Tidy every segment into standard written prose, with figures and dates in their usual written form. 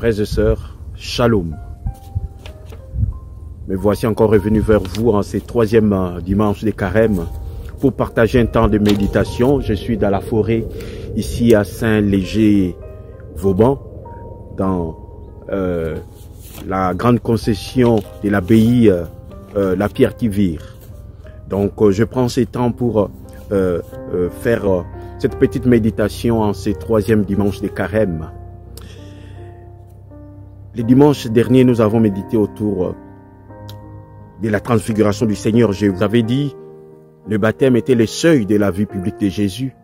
Frères et sœurs, Shalom. Me voici encore revenu vers vous en ce troisième dimanche de Carême pour partager un temps de méditation. Je suis dans la forêt ici à Saint-Léger-Vauban, dans la grande concession de l'abbaye La Pierre qui Vire. Donc je prends ce temps pour faire cette petite méditation en ce troisième dimanche de Carême. Le dimanche dernier, nous avons médité autour de la transfiguration du Seigneur. Je vous avais dit, le baptême était le seuil de la vie publique de Jésus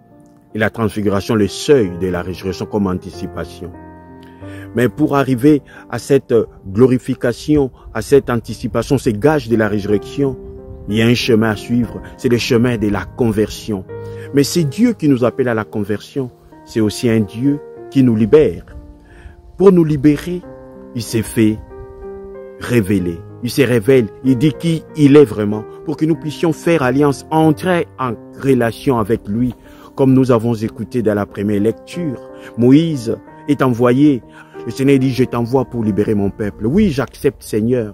et la transfiguration le seuil de la résurrection comme anticipation. Mais pour arriver à cette glorification, à cette anticipation, ces gages de la résurrection, il y a un chemin à suivre, c'est le chemin de la conversion. Mais c'est Dieu qui nous appelle à la conversion, c'est aussi un Dieu qui nous libère. Pour nous libérer, il s'est fait révéler. Il se révèle, il dit qui il est vraiment, pour que nous puissions faire alliance, entrer en relation avec lui. Comme nous avons écouté dans la première lecture, Moïse est envoyé. Le Seigneur dit, je t'envoie pour libérer mon peuple. Oui, j'accepte, Seigneur.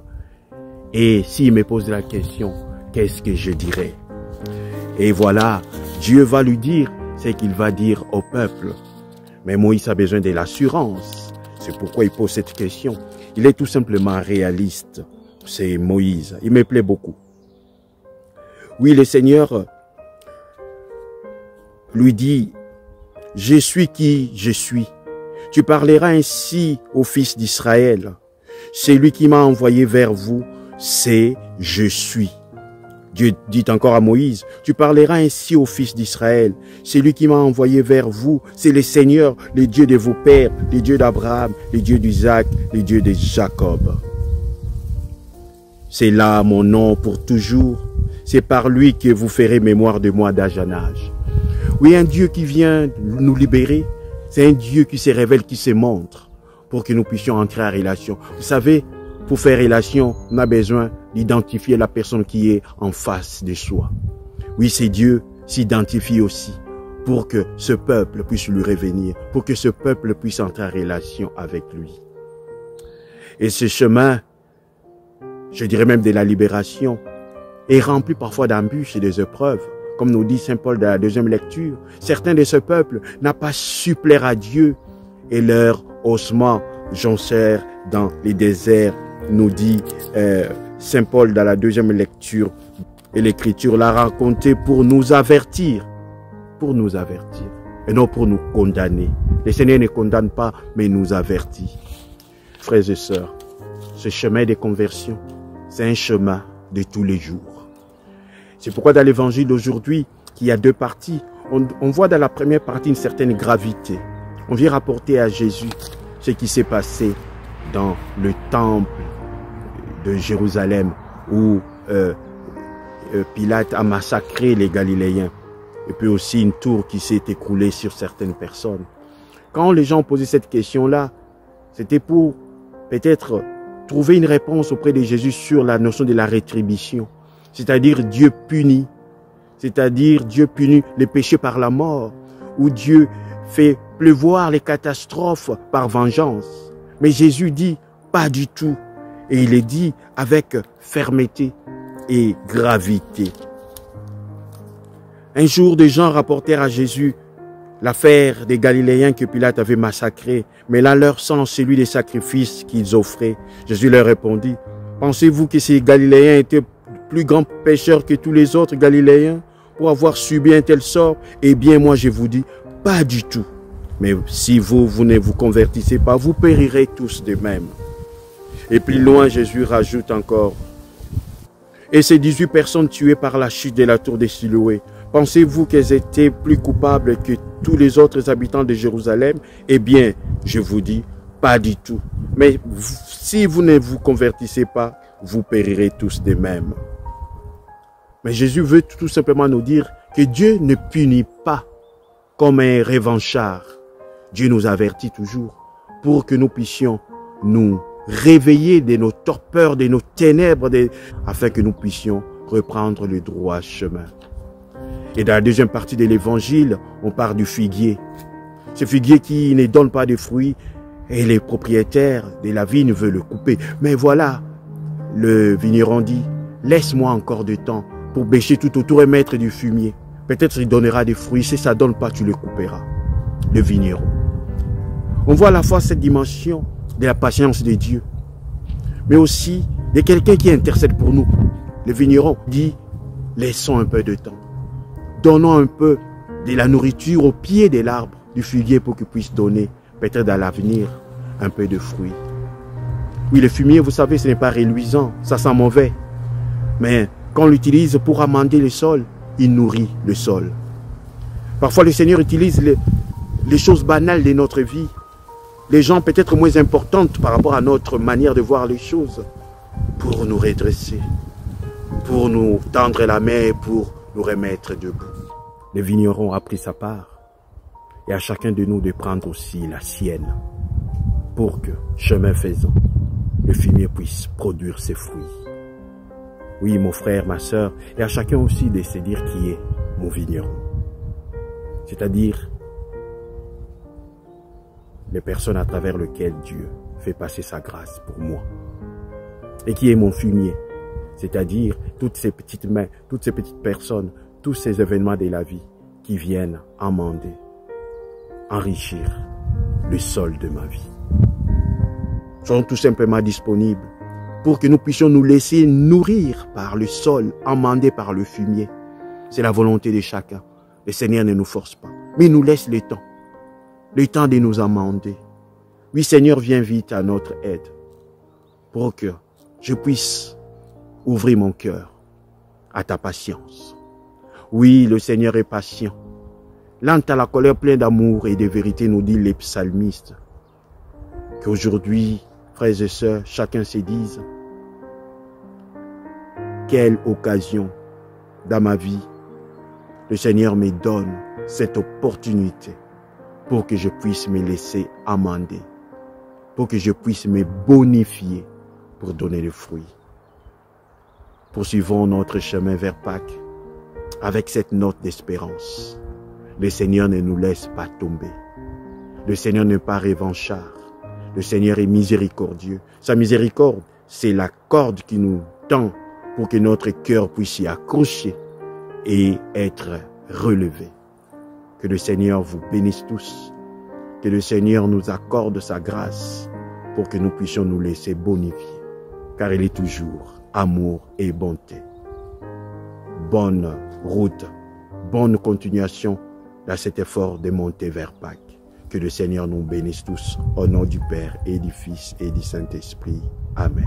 Et s'il me pose la question, qu'est-ce que je dirais? Et voilà, Dieu va lui dire ce qu'il va dire au peuple. Mais Moïse a besoin de l'assurance. C'est pourquoi il pose cette question. Il est tout simplement réaliste. C'est Moïse. Il me plaît beaucoup. Oui, le Seigneur lui dit, je suis qui je suis. Tu parleras ainsi au fils d'Israël. C'est lui qui m'a envoyé vers vous, c'est je suis. Dieu dit encore à Moïse, tu parleras ainsi au fils d'Israël. C'est lui qui m'a envoyé vers vous, c'est le Seigneur, le Dieu de vos pères, le Dieu d'Abraham, le Dieu d'Isaac, le Dieu de Jacob. C'est là mon nom pour toujours. C'est par lui que vous ferez mémoire de moi d'âge en âge. Oui, un Dieu qui vient nous libérer, c'est un Dieu qui se révèle, qui se montre, pour que nous puissions entrer en relation. Vous savez, pour faire relation, on a besoin d'identifier la personne qui est en face de soi. Oui, c'est Dieu s'identifie aussi pour que ce peuple puisse lui revenir, pour que ce peuple puisse entrer en relation avec lui. Et ce chemin, je dirais même de la libération, est rempli parfois d'embûches et des épreuves. Comme nous dit Saint Paul dans la deuxième lecture, certains de ce peuple n'ont pas su plaire à Dieu et leur ossements joncèrent dans les déserts, nous dit Saint Paul dans la deuxième lecture. Et l'Écriture l'a raconté pour nous avertir, et non pour nous condamner. Le Seigneur ne condamne pas, mais nous avertit. Frères et sœurs, ce chemin de conversion, c'est un chemin de tous les jours. C'est pourquoi dans l'évangile d'aujourd'hui, qu'il y a deux parties, on voit dans la première partie une certaine gravité. On vient rapporter à Jésus ce qui s'est passé dans le temple de Jérusalem où Pilate a massacré les Galiléens. Et puis aussi une tour qui s'est écroulée sur certaines personnes. Quand les gens posaient cette question-là, c'était pour peut-être trouver une réponse auprès de Jésus sur la notion de la rétribution. C'est-à-dire Dieu punit. C'est-à-dire Dieu punit les péchés par la mort. Ou Dieu fait pleuvoir les catastrophes par vengeance. Mais Jésus dit pas du tout. Et il est dit avec fermeté et gravité. Un jour, des gens rapportèrent à Jésus l'affaire des Galiléens que Pilate avait massacrés, mais là leur sang, celui des sacrifices qu'ils offraient. Jésus leur répondit, pensez-vous que ces Galiléens étaient plus grands pécheurs que tous les autres Galiléens pour avoir subi un tel sort? Eh bien, moi je vous dis, pas du tout. Mais si vous ne vous convertissez pas, vous périrez tous de même. Et plus loin, Jésus rajoute encore, et ces 18 personnes tuées par la chute de la tour de Siloé, pensez-vous qu'elles étaient plus coupables que tous les autres habitants de Jérusalem? Eh bien, je vous dis, pas du tout. Mais si vous ne vous convertissez pas, vous périrez tous de même. Mais Jésus veut tout simplement nous dire que Dieu ne punit pas comme un revanchard. Dieu nous avertit toujours pour que nous puissions nous réveiller de nos torpeurs, de nos ténèbres, afin que nous puissions reprendre le droit chemin. Et dans la deuxième partie de l'évangile, on parle du figuier. Ce figuier qui ne donne pas de fruits, Et les propriétaires de la vigne veulent le couper. Mais voilà, le vigneron dit, laisse-moi encore du temps pour bêcher tout autour et mettre du fumier. Peut-être il donnera des fruits. Si ça ne donne pas, tu le couperas. Le vigneron. On voit à la fois cette dimension de la patience de Dieu, mais aussi de quelqu'un qui intercède pour nous. Le vigneron dit, laissons un peu de temps. Donnons un peu de la nourriture au pied de l'arbre du figuier pour qu'il puisse donner peut-être à l'avenir un peu de fruits. Oui, le fumier, vous savez, ce n'est pas reluisant, ça sent mauvais. Mais quand on l'utilise pour amender le sol, il nourrit le sol. Parfois, le Seigneur utilise les choses banales de notre vie, les gens peut-être moins importantes par rapport à notre manière de voir les choses, pour nous redresser, pour nous tendre la main et pour nous remettre debout. Le vigneron a pris sa part. Et à chacun de nous de prendre aussi la sienne pour que, chemin faisant, le fumier puisse produire ses fruits. Oui, mon frère, ma sœur, et à chacun aussi de se dire qui est mon vigneron. C'est-à-dire les personnes à travers lesquelles Dieu fait passer sa grâce pour moi. Et qui est mon fumier, c'est-à-dire toutes ces petites mains, toutes ces petites personnes, tous ces événements de la vie qui viennent amender, enrichir le sol de ma vie. Soyons tout simplement disponibles pour que nous puissions nous laisser nourrir par le sol, amender par le fumier. C'est la volonté de chacun. Le Seigneur ne nous force pas, mais il nous laisse le temps de nous amender. Oui, Seigneur, viens vite à notre aide pour que je puisse ouvrir mon cœur à ta patience. Oui, le Seigneur est patient. Lent à la colère, plein d'amour et de vérité, nous dit les psalmistes. Qu'aujourd'hui, frères et sœurs, chacun se dise, quelle occasion dans ma vie le Seigneur me donne cette opportunité pour que je puisse me laisser amender, pour que je puisse me bonifier pour donner le fruit. Poursuivons notre chemin vers Pâques avec cette note d'espérance. Le Seigneur ne nous laisse pas tomber. Le Seigneur n'est pas revanchard. Le Seigneur est miséricordieux. Sa miséricorde, c'est la corde qui nous tend pour que notre cœur puisse s'y accrocher et être relevé. Que le Seigneur vous bénisse tous. Que le Seigneur nous accorde sa grâce pour que nous puissions nous laisser bonifier. Car il est toujours amour et bonté. Bonne route, bonne continuation dans cet effort de monter vers Pâques. Que le Seigneur nous bénisse tous au nom du Père et du Fils et du Saint-Esprit. Amen.